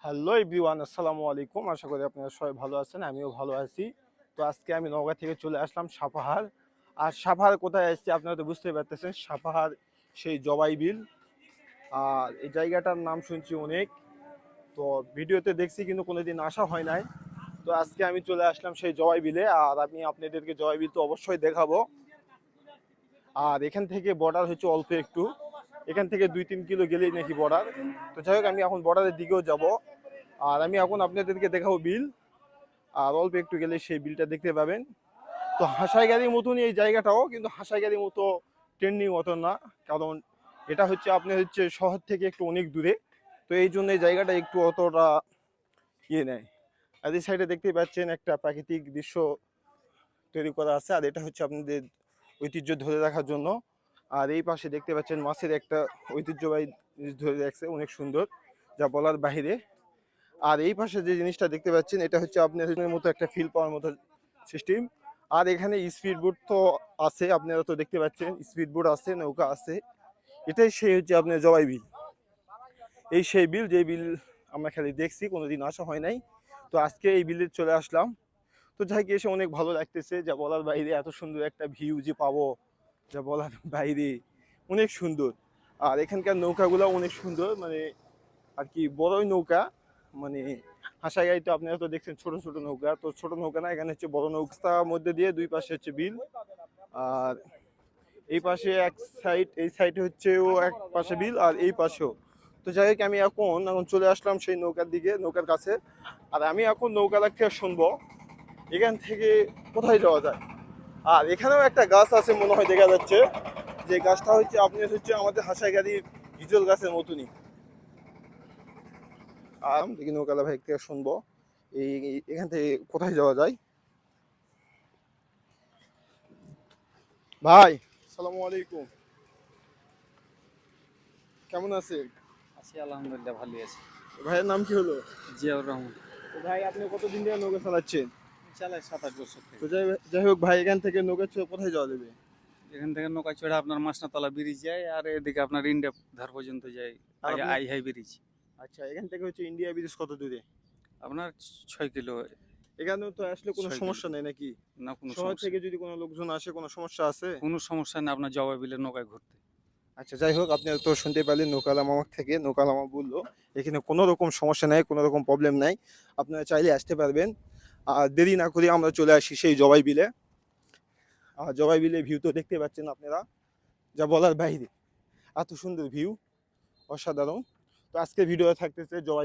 Hello everyone, আসসালামু আলাইকুম। আশা করি আপনারা সবাই ভালো আছেন, আমিও ভালো আছি। তো আজকে আমি নওগাঁ থেকে চলে আসলাম সাপাহার। আর সাপাহার কোথায় আসছি আপনারা তো বুঝতেই পারতেছেন, সাপাহার সেই জবাই বিল। আর এই জায়গাটার নাম শুনছি অনেক, তো ভিডিওতে দেখছি কিন্তু কোনোদিন আসা হয় নাই। তো আজকে আমি চলে আসলাম সেই জবাই বিলে, আর আমি আপনাদেরকে জবাই বিল তো অবশ্যই দেখাবো। আর এখান থেকে বর্ডার হচ্ছে অল্প একটু, এখান থেকে 2-3 কিলো গেলেই নাকি বর্ডার। তো যাই হোক, আমি এখন বর্ডারের দিকেও যাব। আর আমি এখন আপনাদেরকে দেখাবো বিল, আর অল্প একটু গেলে সেই বিলটা দেখতে পাবেন। তো হাসাইগাড়ির মতনই এই জায়গাটাও, কিন্তু হাসাইগাড়ির মতো ট্রেন্ডিং মতো না, কারণ এটা হচ্ছে আপনার হচ্ছে শহর থেকে একটু অনেক দূরে। তো এই জন্য এই জায়গাটা একটু অতটা ইয়ে নেয়। আর এই সাইডে দেখতেই পাচ্ছেন একটা প্রাকৃতিক দৃশ্য তৈরি করা আছে, আর এটা হচ্ছে আপনাদের ঐতিহ্য ধরে রাখার জন্য। আর এই পাশে দেখতে পাচ্ছেন মাছের একটা ঐতিহ্যবাহী জিনিস ধরে রাখছে, অনেক সুন্দর, যা বলার বাইরে। আর এই পাশে যে জিনিসটা দেখতে পাচ্ছেন, এটা হচ্ছে আপনার মতো একটা ফিল পাওয়ার মতো সিস্টেম। আর এখানে স্পিড বোট তো আছে, আপনারা তো দেখতে পাচ্ছেন স্পিড বোট আছে, নৌকা আছে। এটাই সেই হচ্ছে আপনার জবাই বিল। এই সেই বিল, যে বিল আমরা খালি দেখছি, কোনোদিন আসা হয় নাই। তো আজকে এই বিলে চলে আসলাম। তো যাই এসে অনেক ভালো লাগতেছে, যা বলার বাইরে। এত সুন্দর একটা ভিউ যে পাবো, যা বলার বাইরে, অনেক সুন্দর। আর এখানকার নৌকাগুলো অনেক সুন্দর, মানে আর কি বড়ই নৌকা, মানে হাসাগাই তো আপনারা তো দেখছেন ছোট ছোট নৌকা, তো ছোট নৌকা না, এখানে হচ্ছে বড় নৌকার মধ্যে দিয়ে দুই পাশে হচ্ছে বিল। আর এই পাশে এক সাইড, এই সাইডে হচ্ছে ও এক পাশে বিল, আর এই পাশেও। তো যাই হোক, আমি এখন এখন চলে আসলাম সেই নৌকার দিকে, নৌকার কাছে। আর আমি এখন নৌকা থেকে শুনবো এখান থেকে কোথায় যাওয়া যায়। আর এখানেও একটা গাছ আছে মনে হয়, দেখা যাচ্ছে যে গাছটা হচ্ছে আপনার হচ্ছে আমাদের হাসাইগাড়ির হিজল গাছের মতনই। আর দেখি নৌকালা ভাই থেকে শুনবো এখান থেকে কোথায় যাওয়া যায়। ভাই, আসসালামু আলাইকুম, কেমন আছেন? আছি আলহামদুলিল্লাহ, ভালোই আছি। ভাইয়ের নাম কি হলো? জিয়াউর রহমান। তো ভাই, আপনি কতদিন ধরে নৌকা চালাচ্ছেন? চালাই 7-8 বছর তো থেকে। যাই হোক ভাই, এখান থেকে নৌকা চড়ে কোথায় যাওয়া যাবে? এখান থেকে নৌকা চড়ে আপনার মাসনাতলা ব্রিজ যায়, আর এদিকে আপনার ইন্ডিয়া ধার পর্যন্ত যায়। আর আপনার, আই হাই ব্রিজ আচ্ছা, এখান থেকে হচ্ছে ইন্ডিয়া ব্রিজ কত দূরে? আপনার 6 কিলো। এখানে তো আসলে কোনো 6 কিলো সমস্যা নেই নাকি? না, কোনো শহর সমস্যা থেকে নেই। যদি কোনো লোকজন আসে, কোনো সমস্যা আছে? কোনো সমস্যা নেই আপনার জবাই বিলের নৌকায় ঘুরতে। আচ্ছা, যাই হোক, আপনি তো শুনতে পারলেন নৌকালা মামা থেকে। নৌকালা মামা বললো এখানে কোনো রকম সমস্যা নাই, কোনো রকম প্রবলেম নাই, আপনারা চাইলে আসতে পারবেন। আর দেরি না করে আমরা চলে আসি সেই জবাই বিলে। আর জবাই বিলে ভিউ তো দেখতে পাচ্ছেন আপনারা, যা বলার বাইরে, এত সুন্দর ভিউ, অসাধারণ। তো আজকে ভিডিও থাকতেছে জবাই